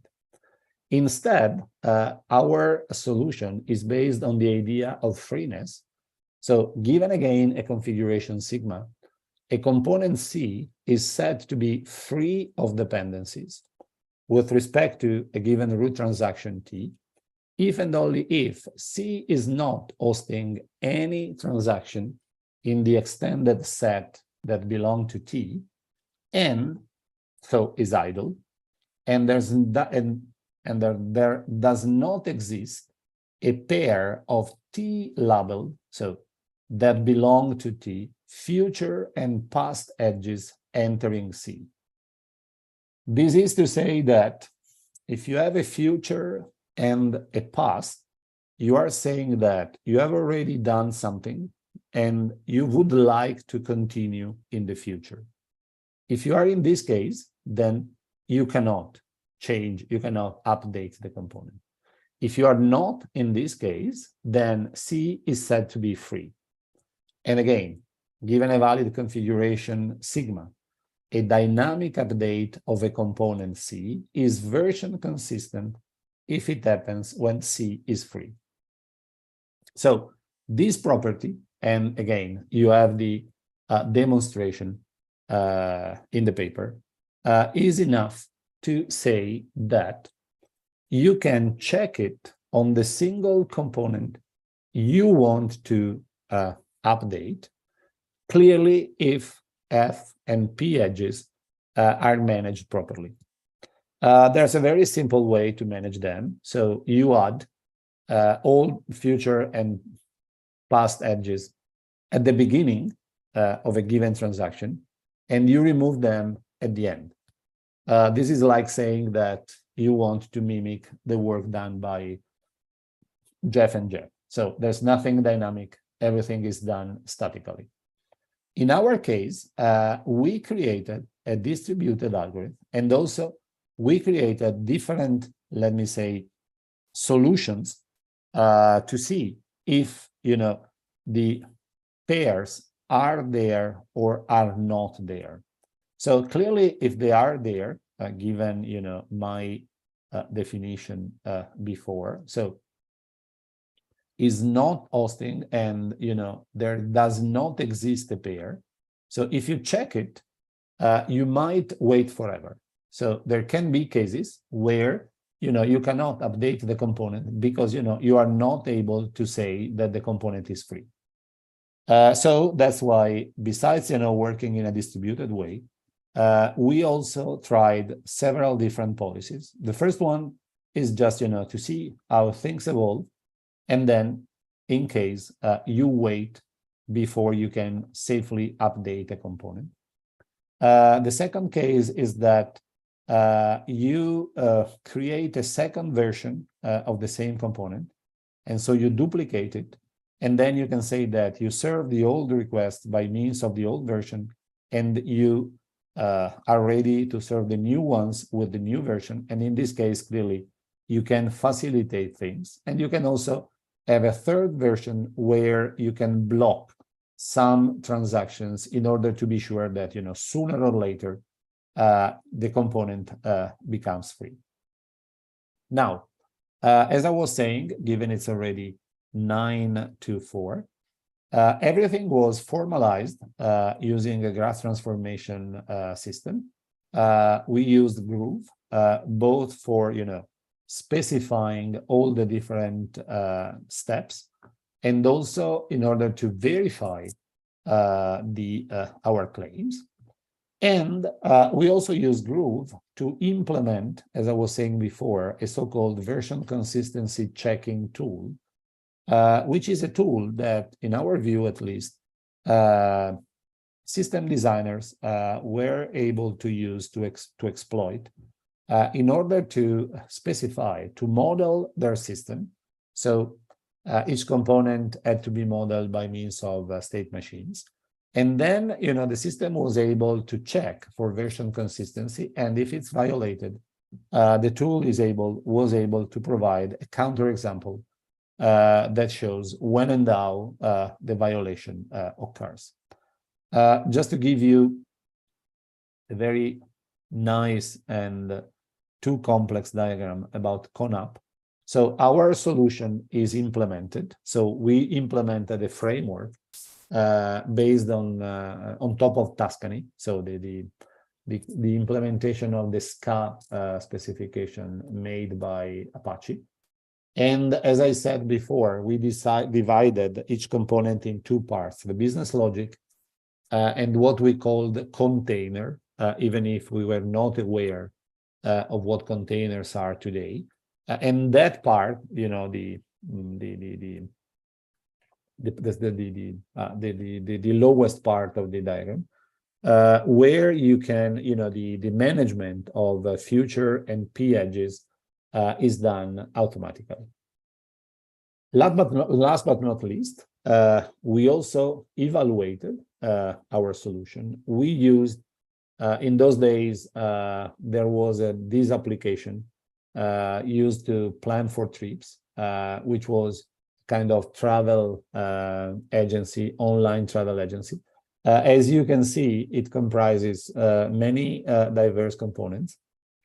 Instead, our solution is based on the idea of freeness. So given again a configuration sigma, a component C is said to be free of dependencies with respect to a given root transaction T, if and only if C is not hosting any transaction in the extended set that belong to T, and so is idle, and there does not exist a pair of T labeled, so that belong to T, future and past edges entering C. This is to say that if you have a future and a past, you are saying that you have already done something and you would like to continue in the future. If you are in this case, then you cannot change, you cannot update the component. If you are not in this case, then C is said to be free. And again, given a valid configuration sigma, a dynamic update of a component C is version consistent if it happens when C is free. So this property, and again, you have the demonstration in the paper, is enough to say that you can check it on the single component you want to update, clearly if F and P edges are managed properly. There's a very simple way to manage them. So you add all future and past edges at the beginning of a given transaction, and you remove them at the end. This is like saying that you want to mimic the work done by Jeff and Jeff. So there's nothing dynamic, everything is done statically. In our case, we created a distributed algorithm, and also we created different, let me say, solutions to see if, the pairs are there or are not there. So clearly, if they are there, given, my definition before, so is not hosting, and there does not exist a pair. So if you check it, you might wait forever. So there can be cases where you cannot update the component because you are not able to say that the component is free. So that's why, besides working in a distributed way, we also tried several different policies. The first one is just, to see how things evolve, and then in case you wait before you can safely update a component. The second case is that you create a second version of the same component, and so you duplicate it, and then you can say that you serve the old request by means of the old version, and you are ready to serve the new ones with the new version. And in this case, clearly, you can facilitate things, and you can also have a third version where you can block some transactions in order to be sure that, sooner or later, the component becomes free. Now, as I was saying, given it's already 9 to 4, everything was formalized using a graph transformation system. We used Groove, both for, specifying all the different steps, and also in order to verify our claims. And we also use Groove to implement, as I was saying before, a so-called version consistency checking tool, which is a tool that, in our view at least, system designers were able to use to exploit in order to specify, to model their system. So each component had to be modeled by means of state machines. And then, the system was able to check for version consistency. And if it's violated, the tool was able to provide a counterexample that shows when and how the violation occurs. Just to give you a very nice and too complex diagram about CONUP. So our solution is implemented. So we implemented a framework based on top of Tuscany. So the implementation of the SCA specification made by Apache. And as I said before, we divided each component in two parts: the business logic and what we called container, even if we were not aware of what containers are today. And that part, the lowest part of the diagram, where you can, the management of future and P edges is done automatically. Last but not least, we also evaluated our solution. We used, in those days, there was this application used to plan for trips, which was kind of travel agency, online travel agency. As you can see, it comprises many diverse components,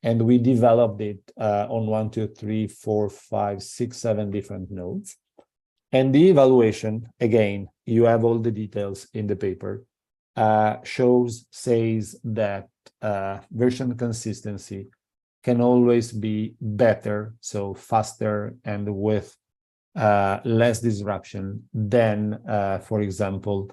and we developed it on 1, 2, 3, 4, 5, 6, 7 different nodes. And the evaluation, again, you have all the details in the paper, says that version consistency can always be better, so faster and with less disruption than, for example,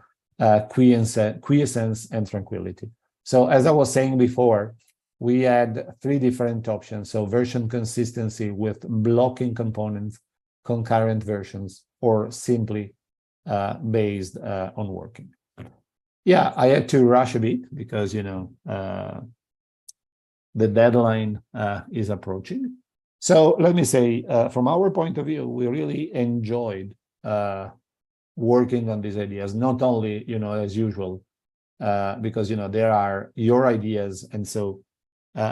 quiescence and tranquility. So as I was saying before, we had 3 different options. So version consistency with blocking components, concurrent versions, or simply based on working. Yeah, I had to rush a bit because, the deadline is approaching. So let me say, from our point of view, we really enjoyed working on these ideas, not only, as usual, because, there are your ideas. And so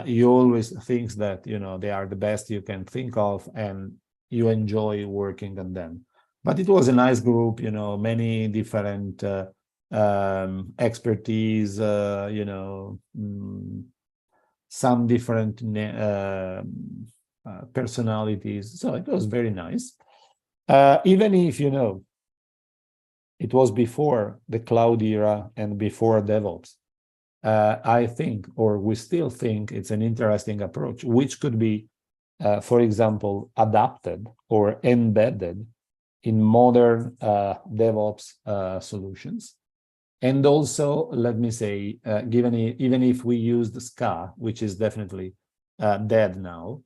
you always think that, they are the best you can think of, and you enjoy working on them. But it was a nice group, many different expertise, some different personalities. So it was very nice. Even if, it was before the cloud era and before DevOps, I think, or we still think, it's an interesting approach, which could be, for example, adapted or embedded in modern DevOps solutions. And also, let me say, even if we use the SCA, which is definitely dead now,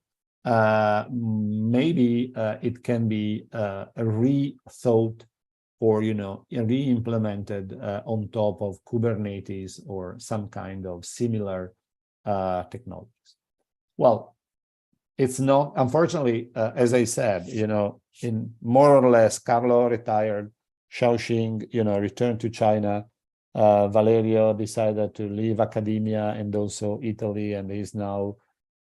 maybe it can be rethought or re-implemented on top of Kubernetes or some kind of similar technologies. Well, it's not, unfortunately, as I said, in more or less, Carlo retired, Xiaoxing, returned to China. Valerio decided to leave academia and also Italy, and he's now,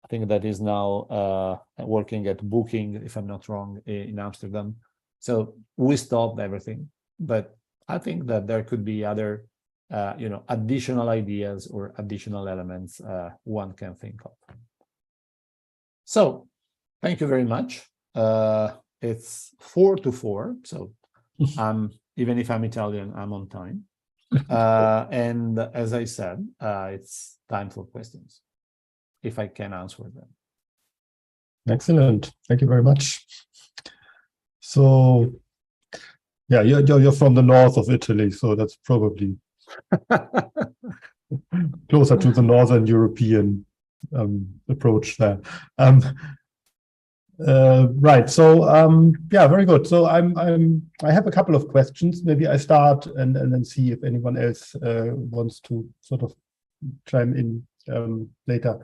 I think that is now working at Booking, if I'm not wrong, in Amsterdam. So we stopped everything, but I think that there could be other, additional ideas or additional elements one can think of. So thank you very much. It's 4 to 4, so even if I'm Italian, I'm on time. And as I said, it's time for questions, if I can answer them. Excellent. Thank you very much. So, yeah, you're from the north of Italy, so that's probably closer to the Northern European approach there. Right. So, yeah, very good. So I have a couple of questions. Maybe I start and then see if anyone else wants to sort of chime in later.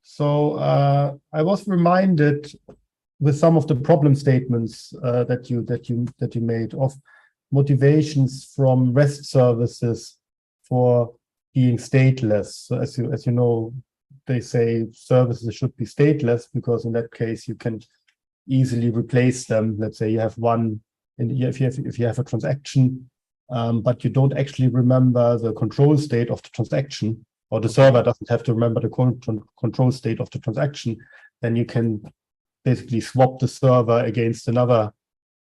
So I was reminded with some of the problem statements that you made of motivations from REST services for being stateless. So as you know, they say services should be stateless because in that case you can easily replace them. Let's say you have one, if you have a transaction, but you don't actually remember the control state of the transaction, or the server doesn't have to remember the control state of the transaction, then you can basically swap the server against another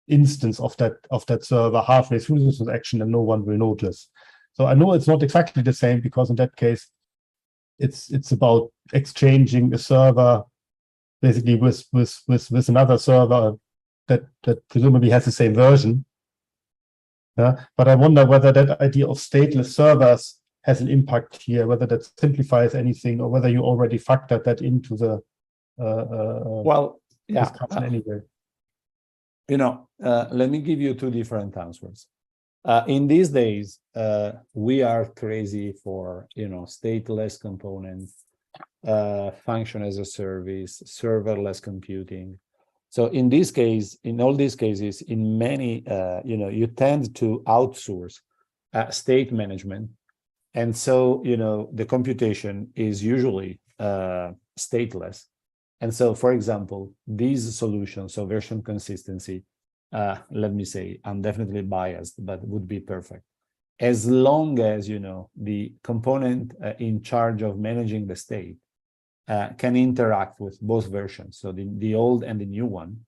instance of that server halfway through the transaction, and no one will notice. So I know it's not exactly the same because in that case, it's about exchanging a server basically with another server that presumably has the same version. Yeah, but I wonder whether that idea of stateless servers has an impact here, whether that simplifies anything, or whether you already factored that into the discussion anyway. Let me give you two different answers. In these days, we are crazy for stateless components, function as a service, serverless computing. So in all these cases, in many, you tend to outsource state management, and so the computation is usually stateless. And so, for example, these solutions, so version consistency, let me say, I'm definitely biased, but would be perfect. As long as, the component in charge of managing the state can interact with both versions, so the old and the new one,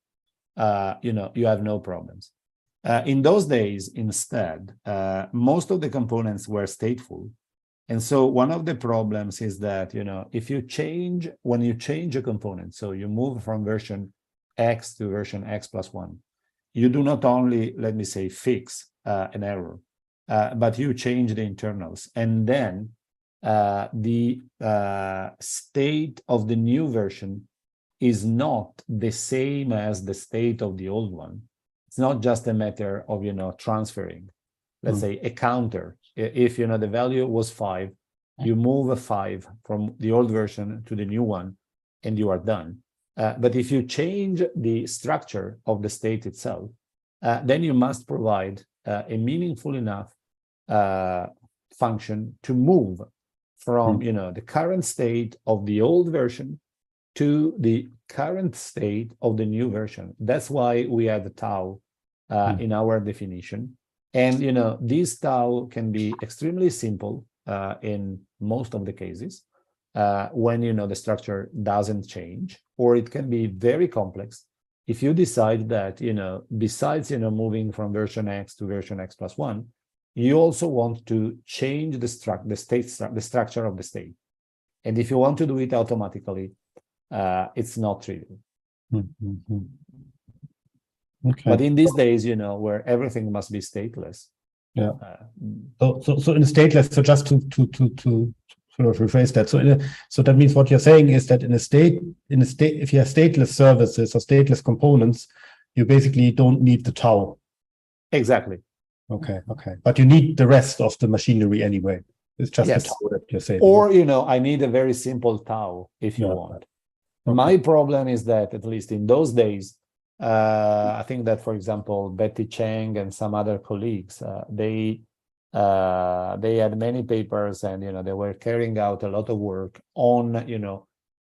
you have no problems. In those days, instead, most of the components were stateful. And so one of the problems is that, when you change a component, so you move from version X to version X+1, you do not only, let me say, fix an error, but you change the internals. And then the state of the new version is not the same as the state of the old one. It's not just a matter of, transferring, let's say, a counter. If, the value was 5, you move a 5 from the old version to the new one, and you are done. But if you change the structure of the state itself, then you must provide a meaningful enough function to move from the current state of the old version to the current state of the new version. That's why we have tau in our definition. And this tau can be extremely simple in most of the cases when the structure doesn't change, or it can be very complex if you decide that besides moving from version X to version X+1, you also want to change the structure of the state. And if you want to do it automatically, it's not trivial. Okay. But in these days, where everything must be stateless, Yeah. So in a stateless, so just to sort of rephrase that. So that means what you're saying is that in a state, if you have stateless services or stateless components, you basically don't need the tau. Exactly. Okay. But you need the rest of the machinery anyway. It's just Yes. the tau that you're saying. Or, I need a very simple tau if you want. Okay. My problem is that, at least in those days, I think that, for example, Betty Cheng and some other colleagues, they had many papers, and they were carrying out a lot of work on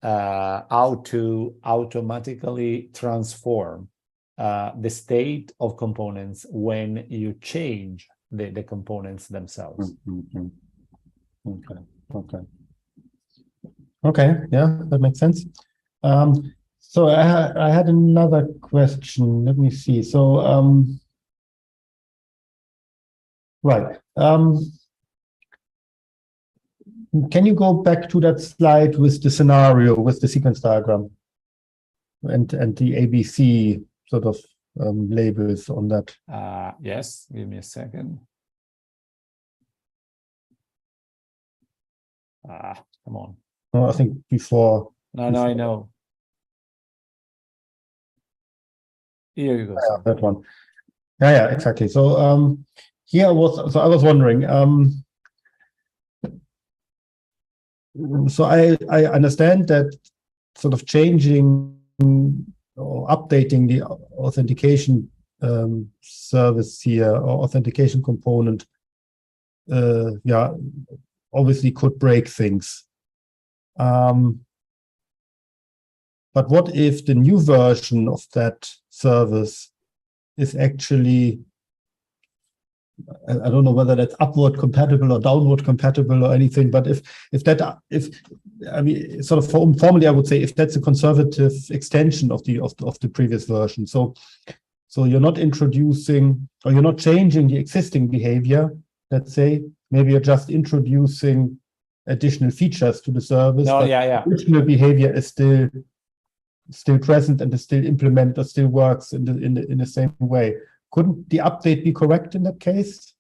how to automatically transform the state of components when you change the components themselves. Okay, yeah, that makes sense. So I had another question. Let me see. So right. Can you go back to that slide with the scenario, with the sequence diagram and the ABC sort of labels on that? Yes, give me a second. Come on. No, I think before. No, I know. Here you go. Yeah, that one. Yeah, exactly. So here I was wondering. So I understand that sort of changing or updating the authentication service here, or authentication component, obviously could break things. But what if the new version of that service is actually, I don't know whether that's upward compatible or downward compatible or anything, but if I mean, sort of formally, I would say if that's a conservative extension of the previous version. So you're not introducing, or you're not changing the existing behavior, let's say, maybe you're just introducing additional features to the service. No, but yeah. The original behavior is still present and is still implemented, or still works in the same way. Couldn't the update be correct in that case?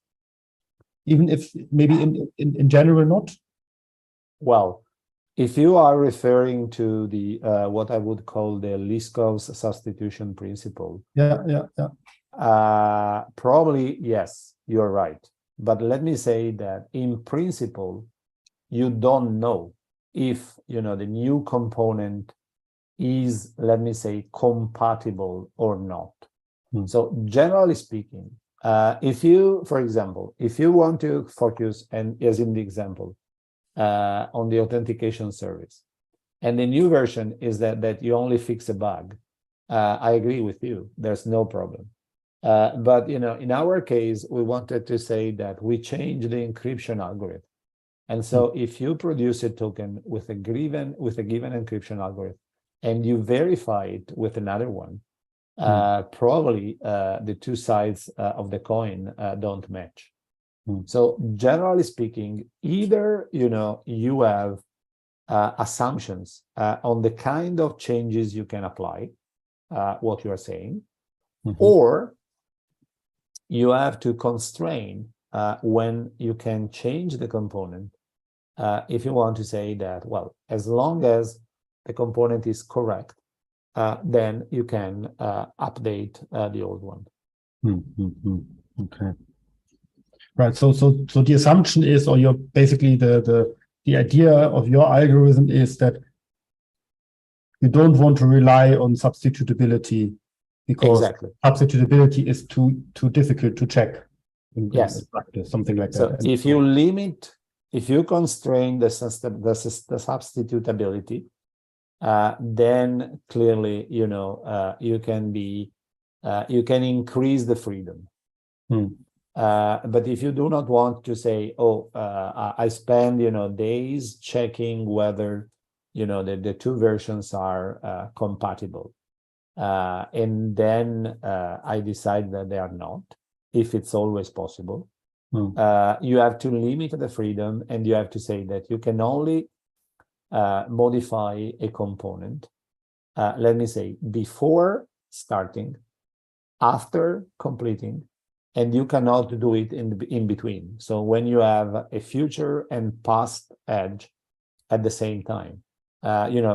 Even if maybe in general not? Well, if you are referring to the what I would call the Liskov's substitution principle, probably yes, you're right. But let me say that in principle, you don't know if the new component is, let me say, compatible or not. So generally speaking, if you, for example, if you want to focus, and as in the example, on the authentication service, and the new version is that you only fix a bug, I agree with you. There's no problem. But in our case, we wanted to say that we change the encryption algorithm, and so if you produce a token with a given encryption algorithm, and you verify it with another one, probably the two sides of the coin don't match. So generally speaking, either you have assumptions on the kind of changes you can apply, what you are saying, or you have to constrain when you can change the component, if you want to say that, well, as long as the component is correct, then you can update the old one. Okay. Right. So the assumption is, or you're basically the idea of your algorithm is that you don't want to rely on substitutability, because substitutability is too difficult to check in practice, something like that. So if you limit, if you constrain the substitutability, then clearly, you can increase the freedom. But if you do not want to say, I spend, days checking whether, the two versions are compatible, and then I decide that they are not, if it's always possible, you have to limit the freedom, and you have to say that you can only modify a component, let me say, before starting, after completing, and you cannot do it in between. So when you have a future and past edge at the same time,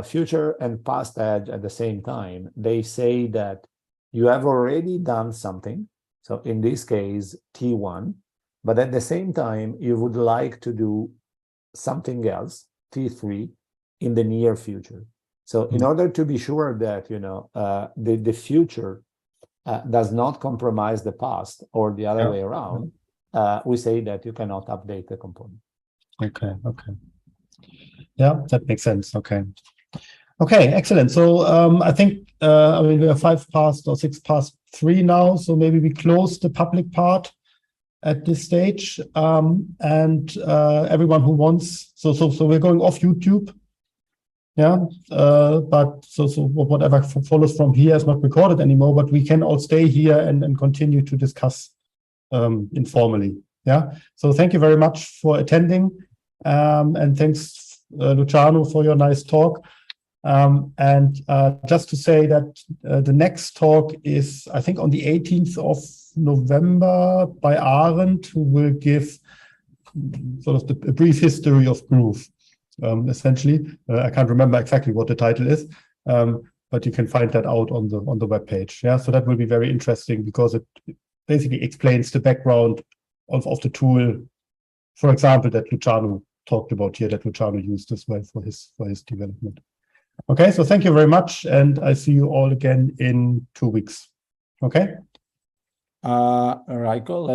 future and past edge at the same time, they say that you have already done something. So in this case, T1, but at the same time, you would like to do something else, T3, in the near future. So in order to be sure that, the future does not compromise the past or the other way around, we say that you cannot update the component. Okay. Yeah, that makes sense. Okay, excellent. So I think, we are 5 past or 6 past 3 now, so maybe we close the public part at this stage. And everyone who wants, so we're going off YouTube. Yeah, but so whatever follows from here is not recorded anymore, but we can all stay here and continue to discuss informally. Yeah, so thank you very much for attending, and thanks, Luciano, for your nice talk. And just to say that the next talk is, I think, on the 18th of November by Arendt, who will give sort of a brief history of proof. Essentially, I can't remember exactly what the title is, but you can find that out on the webpage. Yeah, so that will be very interesting because it basically explains the background of the tool, for example, that Luciano talked about here, that Luciano used as well for his development. Okay, so thank you very much, and I see you all again in 2 weeks. Okay. Raiko,